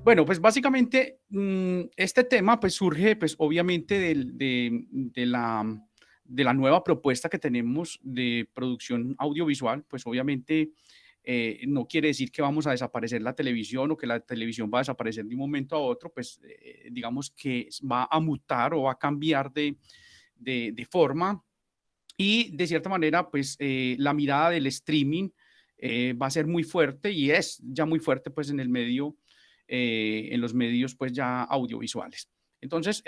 Bueno, pues básicamente este tema pues surge pues obviamente de la nueva propuesta que tenemos de producción audiovisual, pues obviamente no quiere decir que vamos a desaparecer la televisión o que la televisión va a desaparecer de un momento a otro, pues digamos que va a mutar o va a cambiar de forma y de cierta manera pues la mirada del streaming va a ser muy fuerte y es ya muy fuerte pues en el medio, en los medios pues ya audiovisuales. Entonces,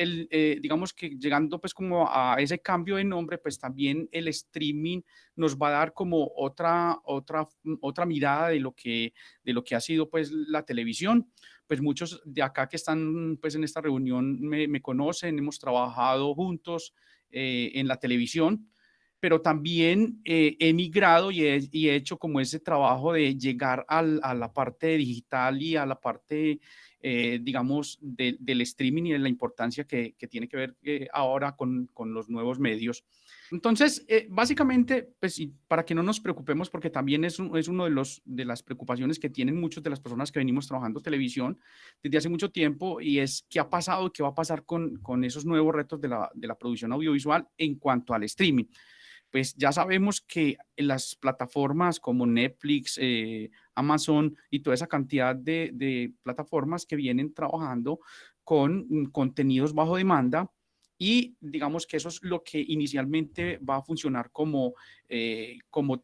digamos que llegando pues como a ese cambio de nombre, pues también el streaming nos va a dar como otra mirada de lo que ha sido pues la televisión. Pues muchos de acá que están pues en esta reunión me conocen, hemos trabajado juntos en la televisión, pero también he migrado y he hecho como ese trabajo de llegar a la parte digital y a la parte, digamos, del streaming y de la importancia que tiene que ver ahora con los nuevos medios. Entonces, básicamente, pues sí, para que no nos preocupemos, porque también es uno de las preocupaciones que tienen muchas de las personas que venimos trabajando televisión desde hace mucho tiempo, y es qué ha pasado y qué va a pasar con esos nuevos retos de la producción audiovisual en cuanto al streaming. Pues ya sabemos que las plataformas como Netflix, Amazon y toda esa cantidad de plataformas que vienen trabajando con contenidos bajo demanda, y digamos que eso es lo que inicialmente va a funcionar como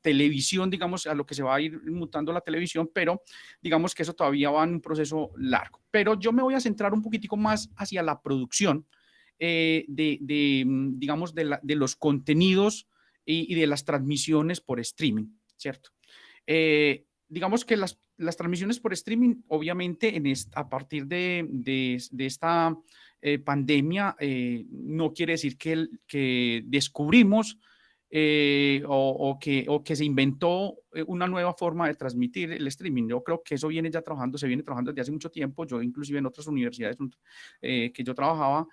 televisión, digamos, a lo que se va a ir mutando la televisión, pero digamos que eso todavía va en un proceso largo. Pero yo me voy a centrar un poquitico más hacia la producción digamos, de los contenidos y de las transmisiones por streaming, ¿cierto? Digamos que las transmisiones por streaming, obviamente, a partir de esta pandemia, no quiere decir que descubrimos o que se inventó una nueva forma de transmitir el streaming. Yo creo que eso viene ya trabajando, se viene trabajando desde hace mucho tiempo. Yo inclusive en otras universidades que yo trabajaba,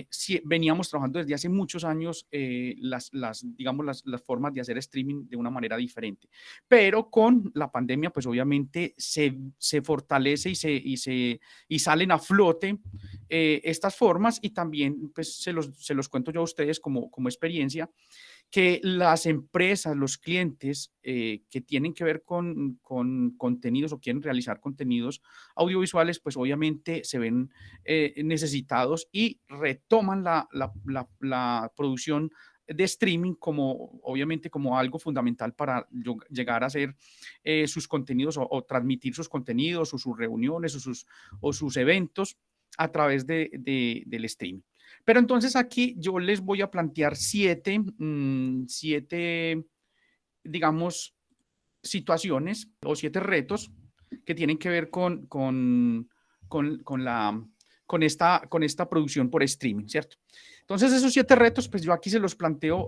sí, veníamos trabajando desde hace muchos años digamos, las formas de hacer streaming de una manera diferente. Pero con la pandemia, pues obviamente se fortalece y salen a flote estas formas, y también pues se los cuento yo a ustedes como experiencia, que las empresas, los clientes que tienen que ver con contenidos o quieren realizar contenidos audiovisuales, pues obviamente se ven necesitados y retoman la producción de streaming como, obviamente, como algo fundamental para llegar a hacer sus contenidos o transmitir sus contenidos o sus reuniones o sus eventos a través del streaming. Pero entonces aquí yo les voy a plantear siete, digamos, situaciones o siete retos que tienen que ver con la, con esta producción por streaming, ¿cierto? Entonces esos siete retos, pues yo aquí se los planteo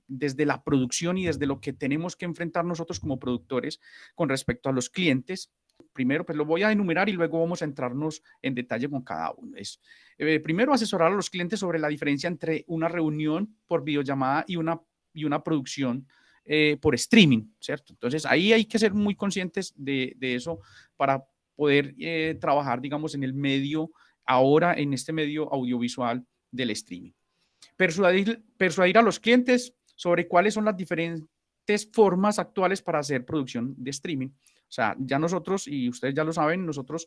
desde la producción y desde lo que tenemos que enfrentar nosotros como productores con respecto a los clientes. Primero, pues lo voy a enumerar y luego vamos a entrarnos en detalle con cada uno. Primero, asesorar a los clientes sobre la diferencia entre una reunión por videollamada y una producción por streaming, ¿cierto? Entonces, ahí hay que ser muy conscientes de eso para poder trabajar, digamos, en el medio, ahora en este medio audiovisual del streaming. Persuadir a los clientes sobre cuáles son las diferentes formas actuales para hacer producción de streaming. O sea, ya nosotros, y ustedes ya lo saben, nosotros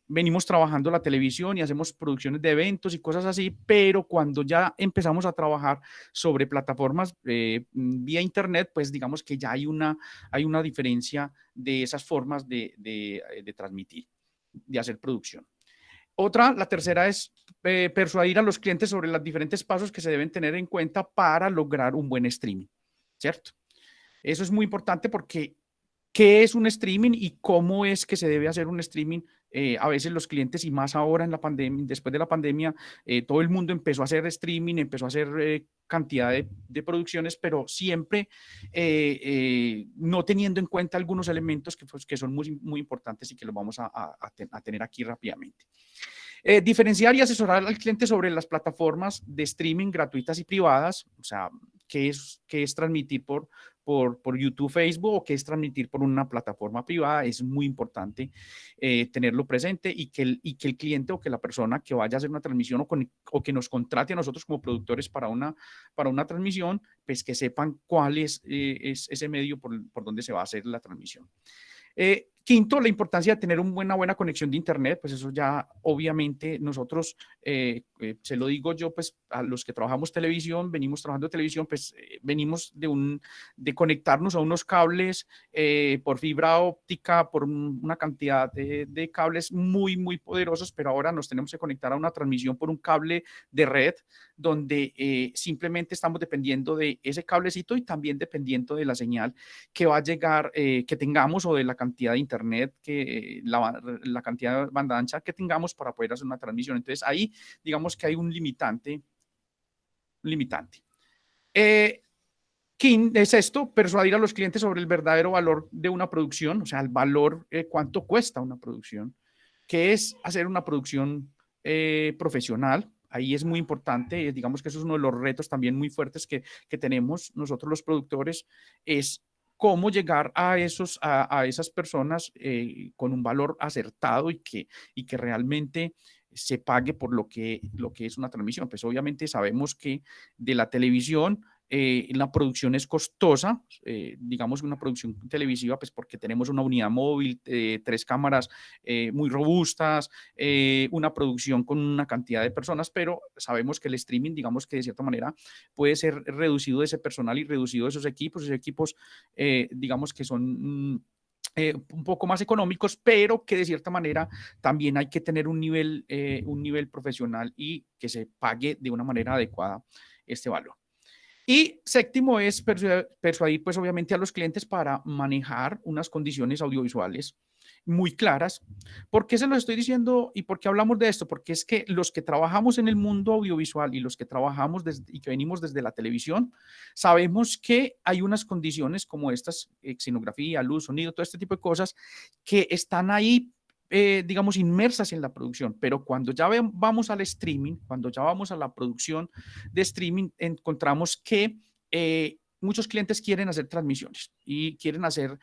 venimos trabajando la televisión y hacemos producciones de eventos y cosas así, pero cuando ya empezamos a trabajar sobre plataformas vía internet, pues digamos que ya hay una diferencia de esas formas de transmitir, de hacer producción. La tercera es persuadir a los clientes sobre los diferentes pasos que se deben tener en cuenta para lograr un buen streaming, ¿cierto? Eso es muy importante porque ¿qué es un streaming y cómo es que se debe hacer un streaming? A veces los clientes, y más ahora en la pandemia, después de la pandemia, todo el mundo empezó a hacer streaming, empezó a hacer cantidad de producciones, pero siempre no teniendo en cuenta algunos elementos pues, que son muy importantes y que los vamos a tener aquí rápidamente. Diferenciar y asesorar al cliente sobre las plataformas de streaming gratuitas y privadas, o sea, qué es transmitir por YouTube, Facebook, o qué es transmitir por una plataforma privada. Es muy importante tenerlo presente, y que el cliente o que la persona que vaya a hacer una transmisión o que nos contrate a nosotros como productores para una transmisión, pues que sepan cuál es ese medio por donde se va a hacer la transmisión. Quinto, la importancia de tener una buena conexión de Internet. Pues eso ya obviamente nosotros, se lo digo yo, pues a los que trabajamos televisión, venimos trabajando televisión, pues venimos de conectarnos a unos cables por fibra óptica, por una cantidad de cables muy, muy poderosos, pero ahora nos tenemos que conectar a una transmisión por un cable de red, donde simplemente estamos dependiendo de ese cablecito y también dependiendo de la señal que va a llegar, que tengamos, o de la cantidad de internet, la cantidad de banda ancha que tengamos para poder hacer una transmisión. Entonces ahí digamos que hay un limitante. Eh, es esto, persuadir a los clientes sobre el verdadero valor de una producción, o sea, el valor, cuánto cuesta una producción, qué es hacer una producción profesional. Ahí es muy importante, digamos que eso es uno de los retos también muy fuertes que tenemos nosotros los productores, es cómo llegar a esas personas con un valor acertado, y que realmente se pague por lo que es una transmisión. Pues obviamente sabemos que de la televisión, la producción es costosa, digamos una producción televisiva, pues porque tenemos una unidad móvil, 3 cámaras muy robustas, una producción con una cantidad de personas, pero sabemos que el streaming, digamos que de cierta manera puede ser reducido de ese personal y reducido de esos equipos, digamos que son un poco más económicos, pero que de cierta manera también hay que tener un nivel profesional, y que se pague de una manera adecuada este valor. Y séptimo es persuadir, pues obviamente, a los clientes para manejar unas condiciones audiovisuales muy claras. ¿Por qué se lo estoy diciendo y por qué hablamos de esto? Porque es que los que trabajamos en el mundo audiovisual, y los que trabajamos y que venimos desde la televisión, sabemos que hay unas condiciones como estas, escenografía, luz, sonido, todo este tipo de cosas, que están ahí, digamos, inmersas en la producción. Pero cuando ya vamos al streaming, cuando ya vamos a la producción de streaming, encontramos que muchos clientes quieren hacer transmisiones y quieren hacer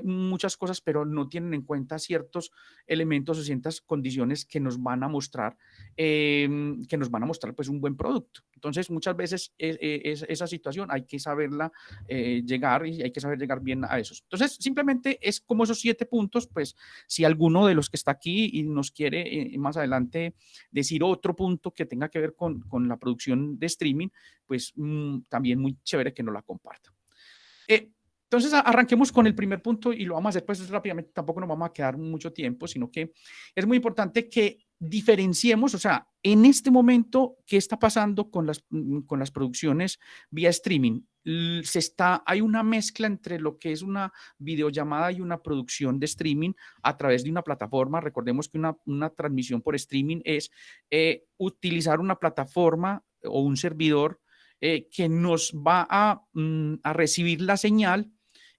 muchas cosas, pero no tienen en cuenta ciertos elementos o ciertas condiciones que nos van a mostrar pues un buen producto. Entonces, muchas veces esa situación hay que saberla llegar, y hay que saber llegar bien a esos. Entonces, simplemente es como esos 7 puntos. Pues si alguno de los que está aquí y nos quiere más adelante decir otro punto que tenga que ver con la producción de streaming, pues también muy chévere que nos la comparta. Eh, entonces, arranquemos con el primer punto, y lo vamos a hacer pues rápidamente, tampoco nos vamos a quedar mucho tiempo, sino que es muy importante que diferenciemos, o sea, en este momento, qué está pasando con las producciones vía streaming. Hay una mezcla entre lo que es una videollamada y una producción de streaming a través de una plataforma. Recordemos que una transmisión por streaming es utilizar una plataforma o un servidor que nos va a recibir la señal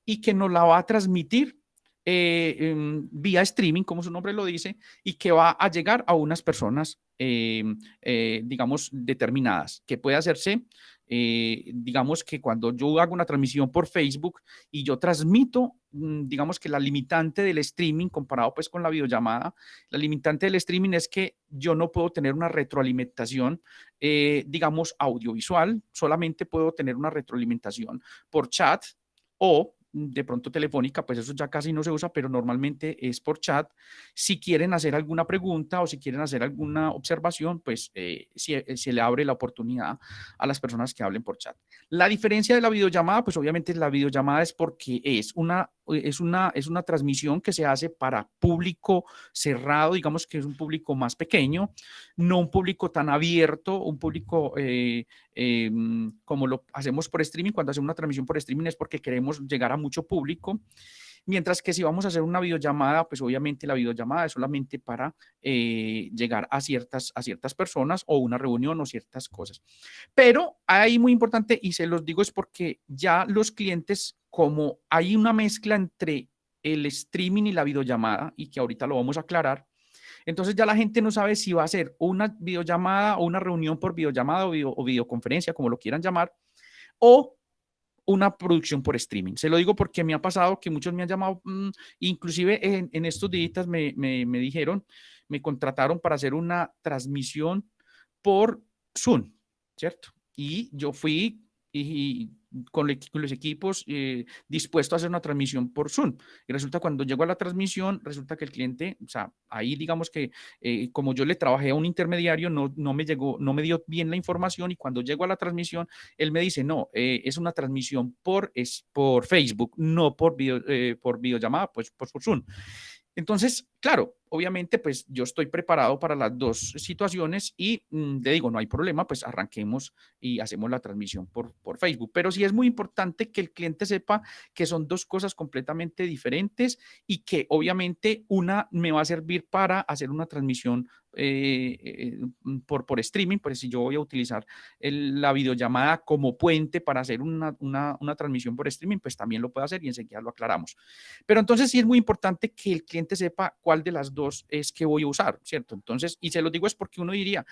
y que nos la va a transmitir vía streaming, como su nombre lo dice, y que va a llegar a unas personas, digamos, determinadas, que puede hacerse, digamos que cuando yo hago una transmisión por Facebook y yo transmito, digamos que la limitante del streaming comparado pues con la videollamada, la limitante del streaming es que yo no puedo tener una retroalimentación, digamos, audiovisual. Solamente puedo tener una retroalimentación por chat, o de pronto telefónica, pues eso ya casi no se usa, pero normalmente es por chat. Si quieren hacer alguna pregunta o si quieren hacer alguna observación, pues se le abre la oportunidad a las personas que hablen por chat. La diferencia de la videollamada, pues obviamente la videollamada es porque es una transmisión que se hace para público cerrado, digamos que es un público más pequeño, no un público tan abierto, un público como lo hacemos por streaming. Cuando hacemos una transmisión por streaming es porque queremos llegar a mucho público, mientras que si vamos a hacer una videollamada, pues obviamente la videollamada es solamente para llegar a ciertas personas, o una reunión o ciertas cosas. Pero ahí muy importante, y se los digo, es porque ya los clientes, como hay una mezcla entre el streaming y la videollamada, y que ahorita lo vamos a aclarar, entonces ya la gente no sabe si va a ser una videollamada o una reunión por videollamada o videoconferencia, como lo quieran llamar, o una producción por streaming. Se lo digo porque me ha pasado que muchos me han llamado, inclusive en estos días me dijeron, me contrataron para hacer una transmisión por Zoom, ¿cierto? Y yo fui y con los equipos dispuesto a hacer una transmisión por Zoom. Y resulta cuando llego a la transmisión, resulta que el cliente, o sea, ahí digamos que como yo le trabajé a un intermediario, no me llegó, no me dio bien la información y cuando llego a la transmisión, él me dice, no, es una transmisión por Facebook, no por videollamada, pues por Zoom. Entonces, claro, obviamente, pues yo estoy preparado para las dos situaciones y le digo, no hay problema, pues arranquemos y hacemos la transmisión por Facebook. Pero sí es muy importante que el cliente sepa que son dos cosas completamente diferentes y que obviamente una me va a servir para hacer una transmisión por streaming, pues si yo voy a utilizar la videollamada como puente para hacer una transmisión por streaming, pues también lo puedo hacer y enseguida lo aclaramos. Pero entonces sí es muy importante que el cliente sepa cuál de las dos es que voy a usar, ¿cierto? Entonces, y se lo digo es porque uno diría,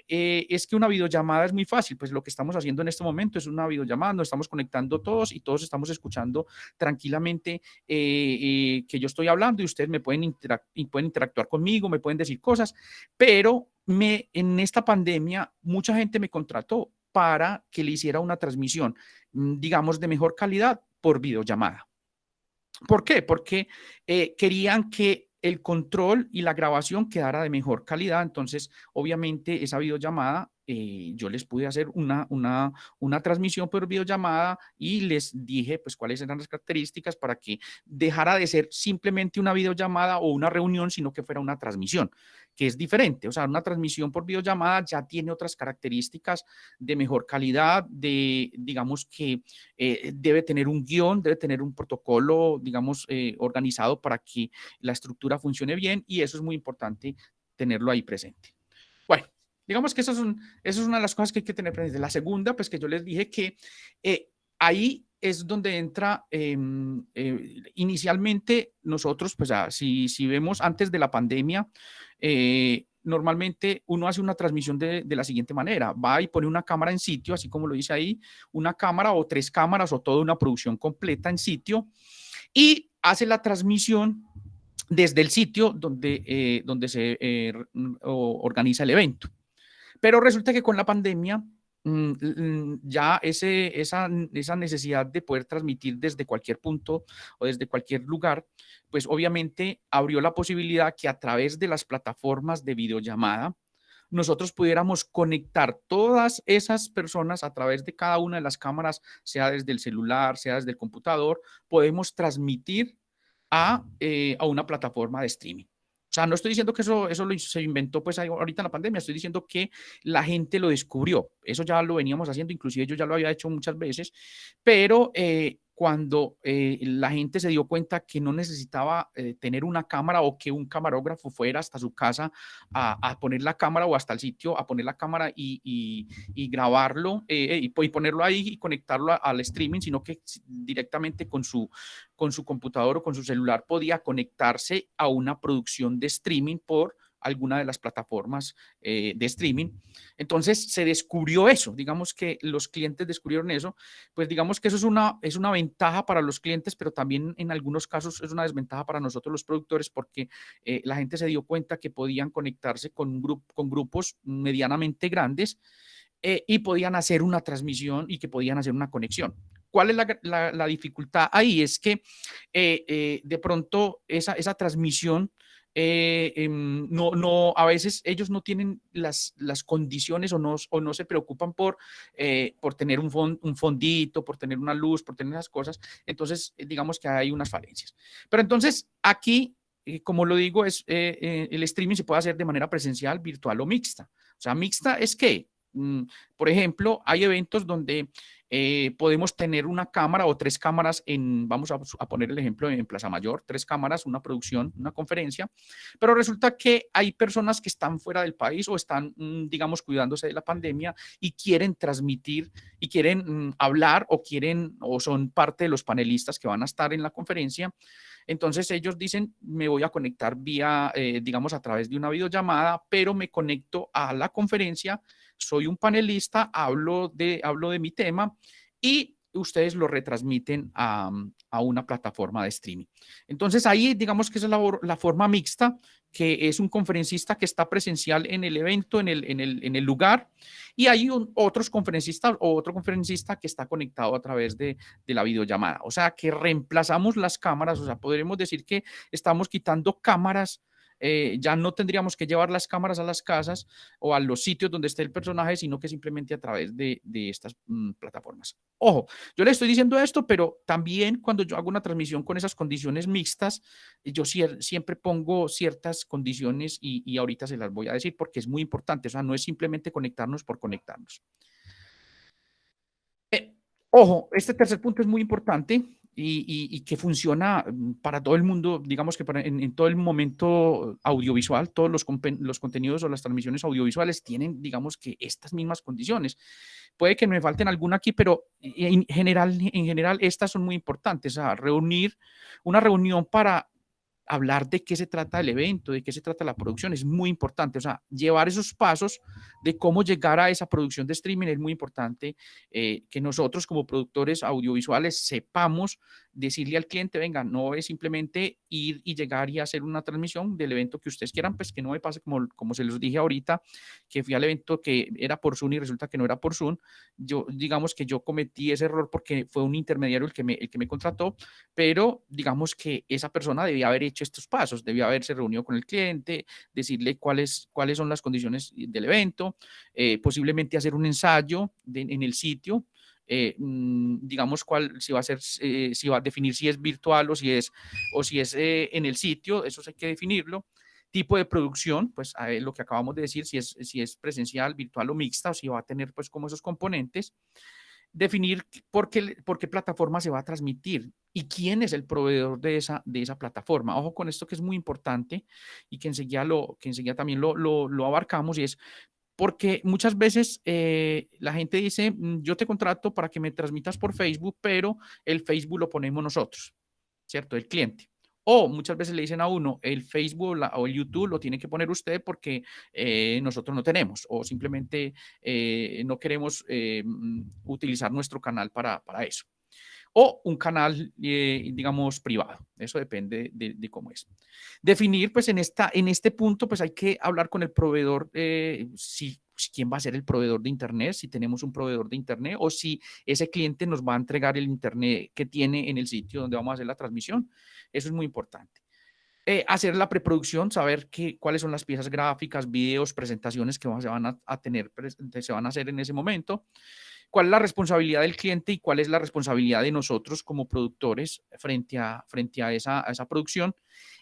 es que una videollamada es muy fácil, pues lo que estamos haciendo en este momento es una videollamada, nos estamos conectando todos y todos estamos escuchando tranquilamente que yo estoy hablando y ustedes me pueden, pueden interactuar conmigo, me pueden decir cosas, pero en esta pandemia mucha gente me contrató para que le hiciera una transmisión, digamos, de mejor calidad por videollamada. ¿Por qué? Porque querían que el control y la grabación quedara de mejor calidad. Entonces, obviamente, esa videollamada, yo les pude hacer una transmisión por videollamada y les dije, pues, cuáles eran las características para que dejara de ser simplemente una videollamada o una reunión, sino que fuera una transmisión, que es diferente. O sea, una transmisión por videollamada ya tiene otras características de mejor calidad, digamos que debe tener un guión, debe tener un protocolo, digamos, organizado para que la estructura funcione bien y eso es muy importante tenerlo ahí presente. Bueno, digamos que eso es una de las cosas que hay que tener presente. La segunda, pues que yo les dije que ahí es donde entra, inicialmente nosotros, pues si vemos antes de la pandemia, normalmente uno hace una transmisión de la siguiente manera, va y pone una cámara en sitio, así como lo dice ahí, una cámara o tres cámaras o toda una producción completa en sitio y hace la transmisión desde el sitio donde se organiza el evento. Pero resulta que con la pandemia ya esa necesidad de poder transmitir desde cualquier punto o desde cualquier lugar, pues obviamente abrió la posibilidad que a través de las plataformas de videollamada, nosotros pudiéramos conectar todas esas personas a través de cada una de las cámaras, sea desde el celular, sea desde el computador, podemos transmitir a una plataforma de streaming. O sea, no estoy diciendo que se inventó pues ahorita en la pandemia, estoy diciendo que la gente lo descubrió. Eso ya lo veníamos haciendo, inclusive yo ya lo había hecho muchas veces, pero cuando la gente se dio cuenta que no necesitaba tener una cámara o que un camarógrafo fuera hasta su casa a poner la cámara o hasta el sitio a poner la cámara y grabarlo y ponerlo ahí y conectarlo al streaming, sino que directamente con su computador o con su celular podía conectarse a una producción de streaming por alguna de las plataformas de streaming. Entonces se descubrió eso, digamos que los clientes descubrieron eso, pues digamos que eso es una ventaja para los clientes, pero también en algunos casos es una desventaja para nosotros los productores porque la gente se dio cuenta que podían conectarse con grupos medianamente grandes y podían hacer una transmisión y que podían hacer una conexión. ¿Cuál es la dificultad ahí? Es que de pronto esa transmisión a veces ellos no tienen las condiciones o no se preocupan por tener un fondito, por tener una luz, por tener esas cosas. Entonces, digamos que hay unas falencias. Pero entonces, aquí, como lo digo, el streaming se puede hacer de manera presencial, virtual o mixta. O sea, mixta es que, por ejemplo, hay eventos donde podemos tener una cámara o tres cámaras vamos a poner el ejemplo en Plaza Mayor, tres cámaras, una producción, una conferencia, pero resulta que hay personas que están fuera del país o están, digamos, cuidándose de la pandemia y quieren transmitir y quieren hablar o son parte de los panelistas que van a estar en la conferencia. Entonces ellos dicen, me voy a conectar vía, digamos, a través de una videollamada, pero me conecto a la conferencia, soy un panelista, hablo de mi tema y ustedes lo retransmiten a una plataforma de streaming. Entonces ahí digamos que es la forma mixta, que es un conferencista que está presencial en el evento, en el lugar, y hay otros conferencistas o otro conferencista que está conectado a través de la videollamada. O sea, que reemplazamos las cámaras, o sea, podremos decir que estamos quitando cámaras. Ya no tendríamos que llevar las cámaras a las casas o a los sitios donde esté el personaje, sino que simplemente a través de estas plataformas. Ojo, yo le estoy diciendo esto, pero también cuando yo hago una transmisión con esas condiciones mixtas, yo siempre pongo ciertas condiciones y ahorita se las voy a decir porque es muy importante. O sea, no es simplemente conectarnos por conectarnos. Eh, Ojo, este tercer punto es muy importante y que funciona para todo el mundo, digamos que en todo el momento audiovisual, todos los contenidos o las transmisiones audiovisuales tienen, digamos que estas mismas condiciones. Puede que me falten alguna aquí, pero en general estas son muy importantes. O sea, una reunión para hablar de qué se trata el evento, de qué se trata la producción, es muy importante. O sea, llevar esos pasos de cómo llegar a esa producción de streaming es muy importante, que nosotros como productores audiovisuales sepamos decirle al cliente, venga, no es simplemente ir y llegar y hacer una transmisión del evento que ustedes quieran, pues que no me pase como se los dije ahorita, que fui al evento que era por Zoom y resulta que no era por Zoom. Yo, digamos que yo cometí ese error porque fue un intermediario el que me contrató, pero digamos que esa persona debía haber hecho estos pasos, debía haberse reunido con el cliente, decirle cuáles son las condiciones del evento, posiblemente hacer un ensayo en el sitio, digamos si va a ser, si va a definir si es virtual o si es en el sitio, eso hay que definirlo. Tipo de producción, pues lo que acabamos de decir, si es presencial, virtual o mixta, o si va a tener pues como esos componentes. Definir por qué plataforma se va a transmitir y quién es el proveedor de esa plataforma. Ojo con esto que es muy importante y que enseguida también lo abarcamos, y es porque muchas veces la gente dice, yo te contrato para que me transmitas por Facebook, pero el Facebook lo ponemos nosotros, ¿cierto? El cliente. O muchas veces le dicen a uno, el Facebook o el YouTube lo tiene que poner usted porque nosotros no tenemos, o simplemente no queremos utilizar nuestro canal para eso. O un canal, digamos, privado. Eso depende de cómo es. Definir, pues en este punto, pues hay que hablar con el proveedor, quién va a ser el proveedor de Internet, si tenemos un proveedor de Internet o si ese cliente nos va a entregar el Internet que tiene en el sitio donde vamos a hacer la transmisión. Eso es muy importante. Hacer la preproducción, saber cuáles son las piezas gráficas, videos, presentaciones que se van a tener, se van a hacer en ese momento. ¿Cuál es la responsabilidad del cliente y cuál es la responsabilidad de nosotros como productores frente a esa producción?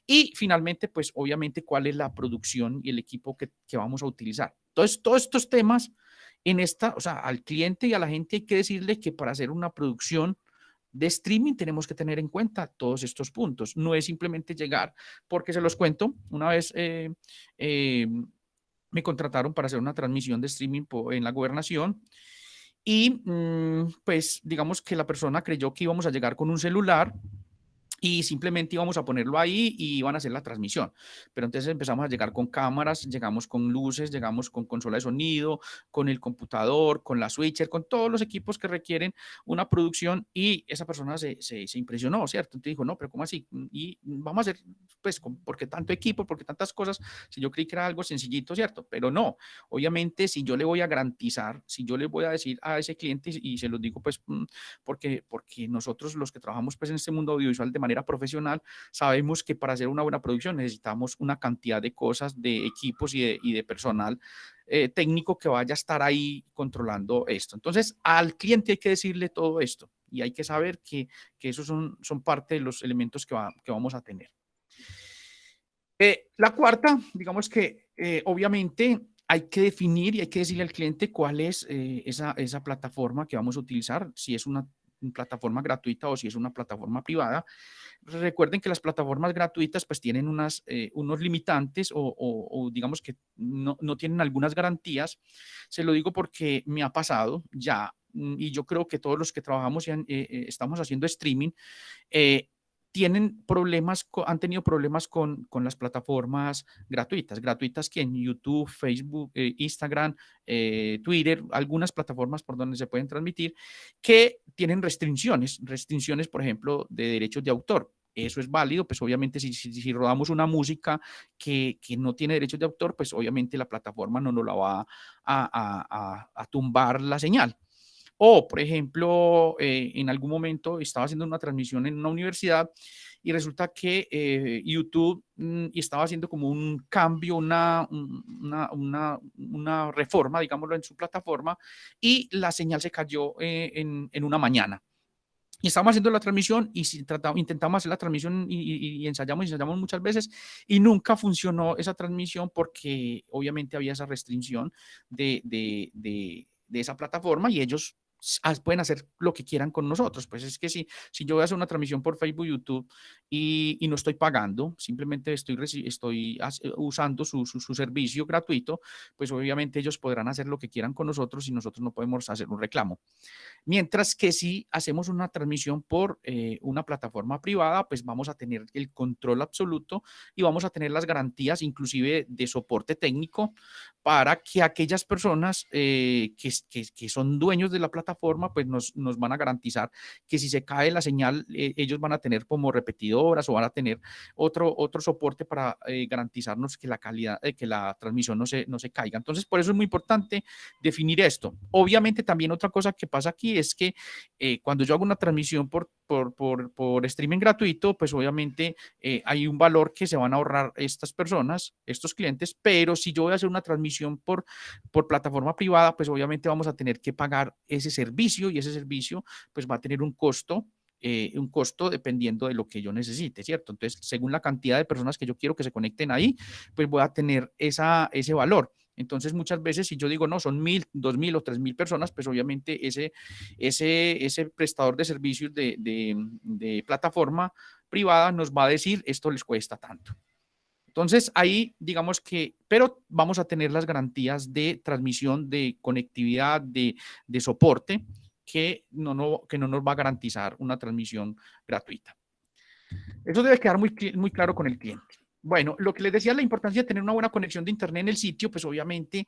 Y finalmente, pues obviamente, cuál es la producción y el equipo que vamos a utilizar. Entonces, todos estos temas o sea, al cliente y a la gente hay que decirle que para hacer una producción de streaming tenemos que tener en cuenta todos estos puntos. No es simplemente llegar, porque se los cuento, una vez me contrataron para hacer una transmisión de streaming en la gobernación y pues digamos que la persona creyó que íbamos a llegar con un celular y simplemente íbamos a ponerlo ahí y iban a hacer la transmisión. Pero entonces empezamos a llegar con cámaras, llegamos con luces, llegamos con consola de sonido, con el computador, con la switcher, con todos los equipos que requieren una producción, y esa persona se impresionó, ¿cierto? Entonces dijo, no, pero ¿cómo así? Y vamos a hacer, pues, ¿por qué tanto equipo? ¿Por qué tantas cosas? Si yo creí que era algo sencillito, ¿cierto? Pero no, obviamente si yo le voy a garantizar, si yo le voy a decir a ese cliente y se los digo, pues, porque nosotros los que trabajamos pues en este mundo audiovisual de manera profesional, sabemos que para hacer una buena producción necesitamos una cantidad de cosas, de equipos y de personal técnico que vaya a estar ahí controlando esto. Entonces, al cliente hay que decirle todo esto y hay que saber que esos son parte de los elementos que vamos a tener. La cuarta, digamos que obviamente hay que definir y hay que decirle al cliente cuál es esa plataforma que vamos a utilizar, si es una plataforma gratuita o si es una plataforma privada. Recuerden que las plataformas gratuitas pues tienen unos limitantes o digamos que no tienen algunas garantías. Se lo digo porque me ha pasado ya, y yo creo que todos los que trabajamos y estamos haciendo streaming, tienen problemas, han tenido problemas con las plataformas gratuitas que en YouTube, Facebook, Instagram, Twitter, algunas plataformas por donde se pueden transmitir, que tienen restricciones, por ejemplo, de derechos de autor. Eso es válido, pues obviamente si rodamos una música que no tiene derechos de autor, pues obviamente la plataforma no nos la va a tumbar la señal. O, por ejemplo, en algún momento estaba haciendo una transmisión en una universidad y resulta que YouTube estaba haciendo como un cambio, una reforma, digámoslo, en su plataforma y la señal se cayó en una mañana. Y estábamos haciendo la transmisión y intentamos hacer la transmisión y ensayamos muchas veces y nunca funcionó esa transmisión porque obviamente había esa restricción de esa plataforma y ellos pueden hacer lo que quieran con nosotros. Pues es que si yo voy a hacer una transmisión por Facebook, YouTube y no estoy pagando, simplemente estoy usando su servicio gratuito, pues obviamente ellos podrán hacer lo que quieran con nosotros y nosotros no podemos hacer un reclamo. Mientras que si hacemos una transmisión por una plataforma privada, pues vamos a tener el control absoluto y vamos a tener las garantías inclusive de soporte técnico para que aquellas personas que son dueños de la plataforma, pues nos van a garantizar que si se cae la señal, ellos van a tener como repetidoras o van a tener otro soporte para garantizarnos que la calidad, que la transmisión no se caiga. Entonces, por eso es muy importante definir esto. Obviamente, también otra cosa que pasa aquí es que cuando yo hago una transmisión por streaming gratuito, pues obviamente hay un valor que se van a ahorrar estas personas, estos clientes, pero si yo voy a hacer una transmisión por plataforma privada, pues obviamente vamos a tener que pagar ese servicio y ese servicio pues va a tener un costo dependiendo de lo que yo necesite, ¿cierto? Entonces, según la cantidad de personas que yo quiero que se conecten ahí, pues voy a tener ese valor. Entonces, muchas veces, si yo digo, no, son 1,000, 2,000 o 3,000 personas, pues obviamente ese prestador de servicios de plataforma privada nos va a decir, esto les cuesta tanto. Entonces, ahí digamos que, pero vamos a tener las garantías de transmisión, de conectividad, de soporte, que no nos va a garantizar una transmisión gratuita. Eso debe quedar muy claro con el cliente. Bueno, lo que les decía, la importancia de tener una buena conexión de internet en el sitio, pues obviamente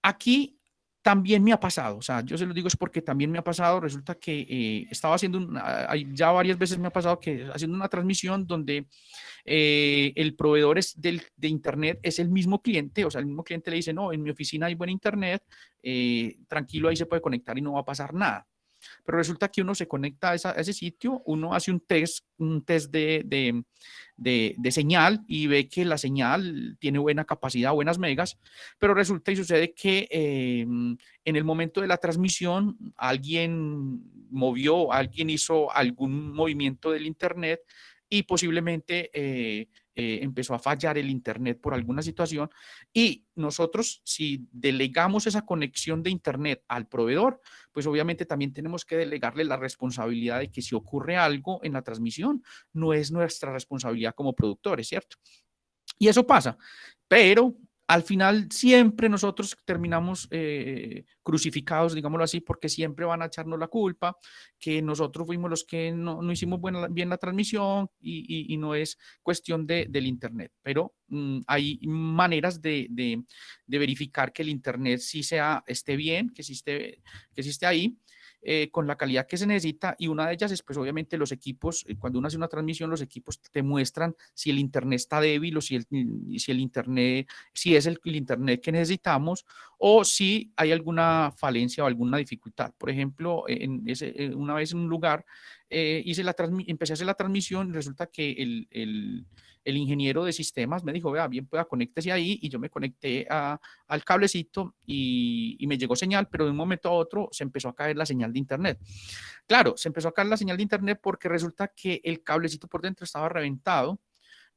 aquí también me ha pasado, o sea, yo se lo digo es porque también me ha pasado, resulta que estaba haciendo, ya varias veces me ha pasado que haciendo una transmisión donde el proveedor de internet es el mismo cliente, o sea, el mismo cliente le dice, no, en mi oficina hay buen internet, tranquilo, ahí se puede conectar y no va a pasar nada. Pero resulta que uno se conecta a ese sitio, uno hace un test de señal y ve que la señal tiene buena capacidad, buenas megas, pero resulta y sucede que en el momento de la transmisión alguien hizo algún movimiento del internet y posiblemente empezó a fallar el internet por alguna situación y nosotros si delegamos esa conexión de internet al proveedor, pues obviamente también tenemos que delegarle la responsabilidad de que si ocurre algo en la transmisión, no es nuestra responsabilidad como productores, ¿cierto? Y eso pasa, pero al final siempre nosotros terminamos crucificados, digámoslo así, porque siempre van a echarnos la culpa, que nosotros fuimos los que no hicimos bien la transmisión y no es cuestión del Internet. Pero hay maneras de verificar que el Internet sí esté bien, que sí esté ahí con la calidad que se necesita y una de ellas es pues obviamente los equipos, cuando uno hace una transmisión los equipos te muestran si el internet está débil o si el internet, si es el internet que necesitamos o si hay alguna falencia o alguna dificultad. Por ejemplo, una vez en un lugar empecé a hacer la transmisión y resulta que el ingeniero de sistemas me dijo, vea, bien pueda, conéctese ahí y yo me conecté al cablecito y me llegó señal, pero de un momento a otro se empezó a caer la señal de internet. Claro, se empezó a caer la señal de internet porque resulta que el cablecito por dentro estaba reventado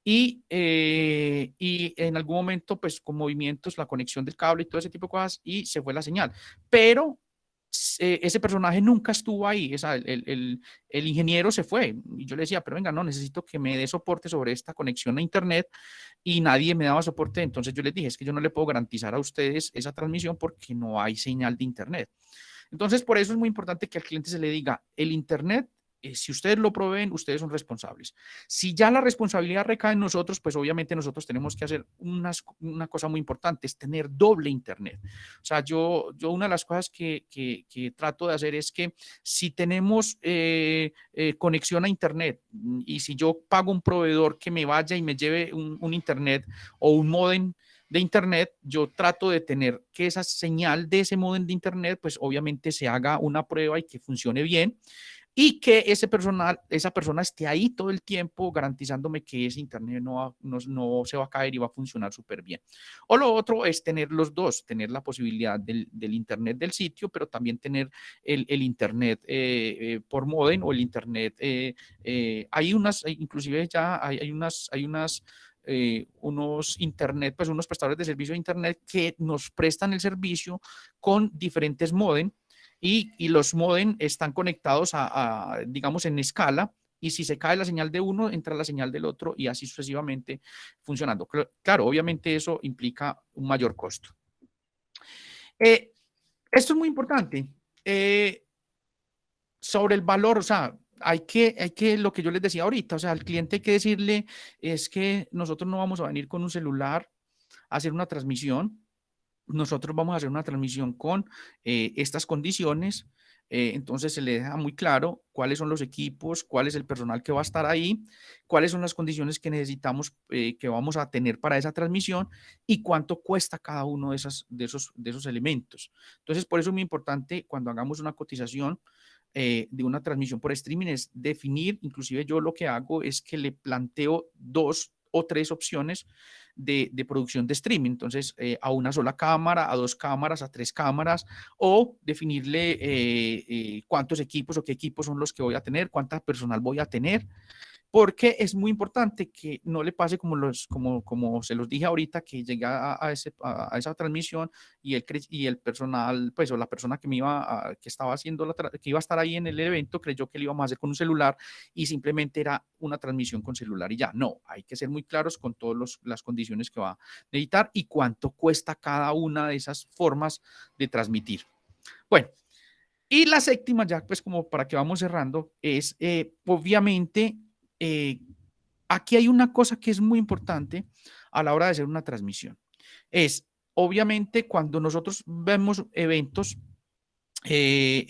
y en algún momento, pues con movimientos, la conexión del cable y todo ese tipo de cosas, y se fue la señal. Pero ese personaje nunca estuvo ahí, o sea, el ingeniero se fue y yo le decía, pero venga, no, necesito que me dé soporte sobre esta conexión a internet y nadie me daba soporte, entonces yo les dije, es que yo no le puedo garantizar a ustedes esa transmisión porque no hay señal de internet. Entonces, por eso es muy importante que al cliente se le diga, el internet si ustedes lo proveen, ustedes son responsables. Si ya la responsabilidad recae en nosotros, pues obviamente nosotros tenemos que hacer una cosa muy importante, es tener doble internet. O sea, yo una de las cosas que trato de hacer es que si tenemos conexión a internet y si yo pago un proveedor que me vaya y me lleve un internet o un modem de internet, yo trato de tener que esa señal de ese modem de internet, pues obviamente se haga una prueba y que funcione bien y que esa persona esté ahí todo el tiempo garantizándome que ese internet no se va a caer y va a funcionar súper bien. O lo otro es tener los dos, tener la posibilidad del internet del sitio, pero también tener el internet por modem o el internet. Hay unas, inclusive ya unos internet, pues unos prestadores de servicio de internet que nos prestan el servicio con diferentes modem y los modem están conectados digamos, en escala, y si se cae la señal de uno, entra la señal del otro y así sucesivamente funcionando. Claro, obviamente eso implica un mayor costo. Eh, Esto es muy importante. Sobre el valor, o sea, lo que yo les decía ahorita, o sea, al cliente hay que decirle, es que nosotros no vamos a venir con un celular a hacer una transmisión, nosotros vamos a hacer una transmisión con estas condiciones. Entonces se le deja muy claro cuáles son los equipos, cuál es el personal que va a estar ahí, cuáles son las condiciones que necesitamos, que vamos a tener para esa transmisión y cuánto cuesta cada uno de esos elementos. Entonces, por eso es muy importante cuando hagamos una cotización de una transmisión por streaming es definir, inclusive yo lo que hago es que le planteo 2 o 3 opciones de producción de streaming. Entonces, a una sola cámara, a 2 cámaras, a 3 cámaras, o definirle cuántos equipos o qué equipos son los que voy a tener, cuánta personal voy a tener, porque es muy importante que no le pase como se los dije ahorita, que llega a esa transmisión y el personal, pues, o la persona que estaba haciendo, que iba a estar ahí en el evento, creyó que lo íbamos a hacer con un celular y simplemente era una transmisión con celular y ya. No, hay que ser muy claros con todas las condiciones que va a necesitar y cuánto cuesta cada una de esas formas de transmitir. Bueno, y la séptima, ya pues como para que vamos cerrando, es obviamente, eh, aquí hay una cosa que es muy importante a la hora de hacer una transmisión. Es, obviamente, cuando nosotros vemos eventos que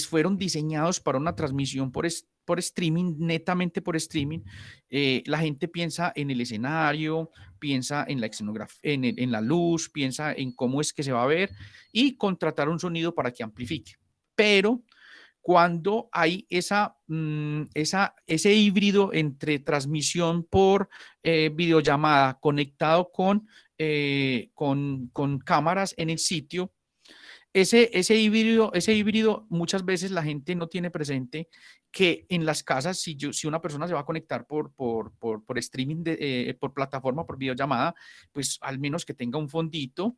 fueron diseñados para una transmisión por streaming, netamente por streaming, la gente piensa en el escenario, piensa en la escenografía, en la luz, piensa en cómo es que se va a ver y contratar un sonido para que amplifique. Pero cuando hay ese híbrido entre transmisión por videollamada conectado con cámaras en el sitio, ese híbrido, muchas veces la gente no tiene presente que en las casas, si una persona se va a conectar por streaming, por plataforma, por videollamada, pues al menos que tenga un fondito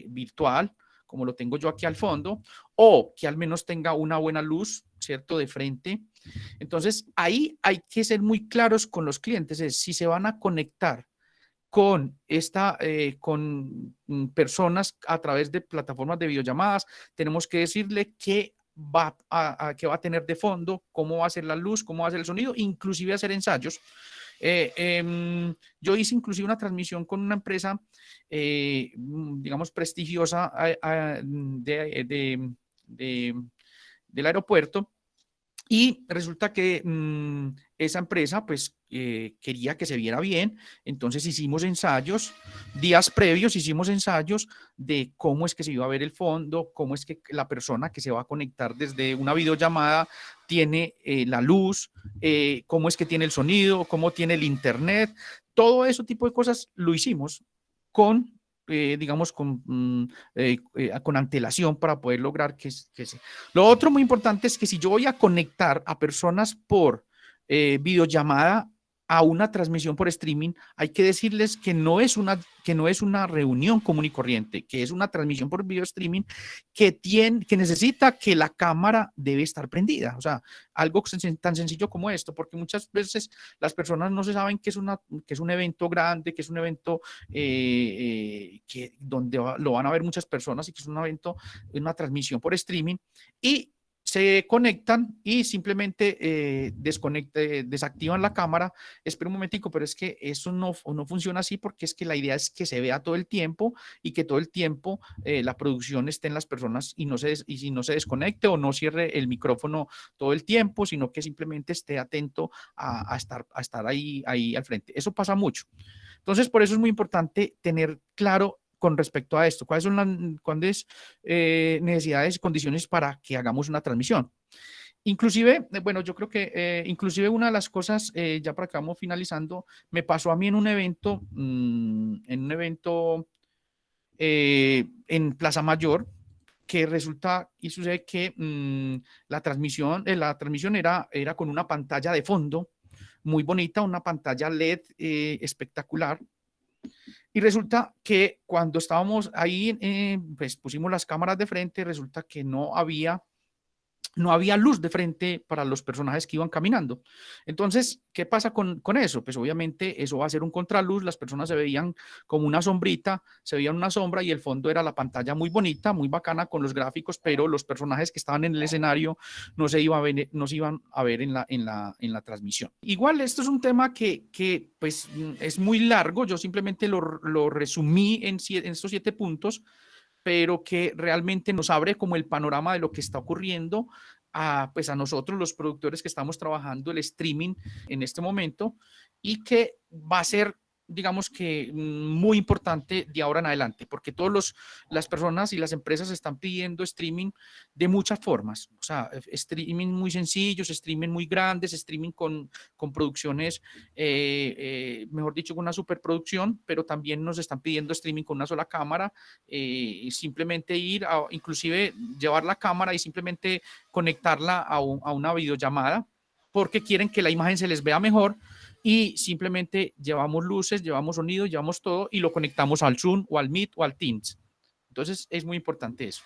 virtual, como lo tengo yo aquí al fondo, o que al menos tenga una buena luz, ¿cierto? De frente. Entonces, ahí hay que ser muy claros con los clientes, es si se van a conectar con personas a través de plataformas de videollamadas, tenemos que decirle qué va a tener de fondo, cómo va a ser la luz, cómo va a ser el sonido, inclusive hacer ensayos. Yo hice inclusive una transmisión con una empresa, digamos, prestigiosa del aeropuerto, y resulta que esa empresa pues quería que se viera bien, entonces hicimos ensayos, días previos hicimos ensayos de cómo es que se iba a ver el fondo, cómo es que la persona que se va a conectar desde una videollamada tiene la luz, cómo es que tiene el sonido, cómo tiene el internet, todo ese tipo de cosas lo hicimos digamos, con antelación para poder lograr que se. Lo otro muy importante es que si yo voy a conectar a personas por videollamada a una transmisión por streaming, hay que decirles que no es una reunión común y corriente, que es una transmisión por video streaming que necesita que la cámara debe estar prendida. O sea, algo tan sencillo como esto, porque muchas veces las personas no se saben que es un evento grande, que es un evento donde lo van a ver muchas personas y que es un evento, una transmisión por streaming. Y se conectan y simplemente desactivan la cámara. Espera un momentico, pero es que eso no funciona así, porque es que la idea es que se vea todo el tiempo y que todo el tiempo la producción esté en las personas y si no se desconecte o no cierre el micrófono todo el tiempo, sino que simplemente esté atento a estar ahí al frente. Eso pasa mucho. Entonces, por eso es muy importante tener claro con respecto a esto, cuáles son las necesidades y condiciones para que hagamos una transmisión. Inclusive, bueno, yo creo que inclusive una de las cosas, ya para que vamos finalizando, me pasó a mí en un evento en Plaza Mayor, que resulta y sucede que la transmisión era con una pantalla de fondo muy bonita, una pantalla LED espectacular. Y resulta que cuando estábamos ahí, pues pusimos las cámaras de frente, resulta que no había luz de frente para los personajes que iban caminando. Entonces, ¿qué pasa con eso? Pues obviamente eso va a ser un contraluz, las personas se veían como una sombrita, se veían una sombra y el fondo era la pantalla muy bonita, muy bacana con los gráficos, pero los personajes que estaban en el escenario no se iban a ver en la transmisión. Igual, esto es un tema que pues es muy largo, yo simplemente lo resumí en estos 7 puntos, pero que realmente nos abre como el panorama de lo que está ocurriendo pues a nosotros, los productores que estamos trabajando el streaming en este momento, y que va a ser, digamos que muy importante de ahora en adelante, porque las personas y las empresas están pidiendo streaming de muchas formas, o sea, streaming muy sencillos, streaming muy grandes, streaming con producciones, mejor dicho, con una superproducción, pero también nos están pidiendo streaming con una sola cámara, simplemente inclusive llevar la cámara y simplemente conectarla a una videollamada, porque quieren que la imagen se les vea mejor, y simplemente llevamos luces, llevamos sonido, llevamos todo y lo conectamos al Zoom o al Meet o al Teams. Entonces es muy importante eso.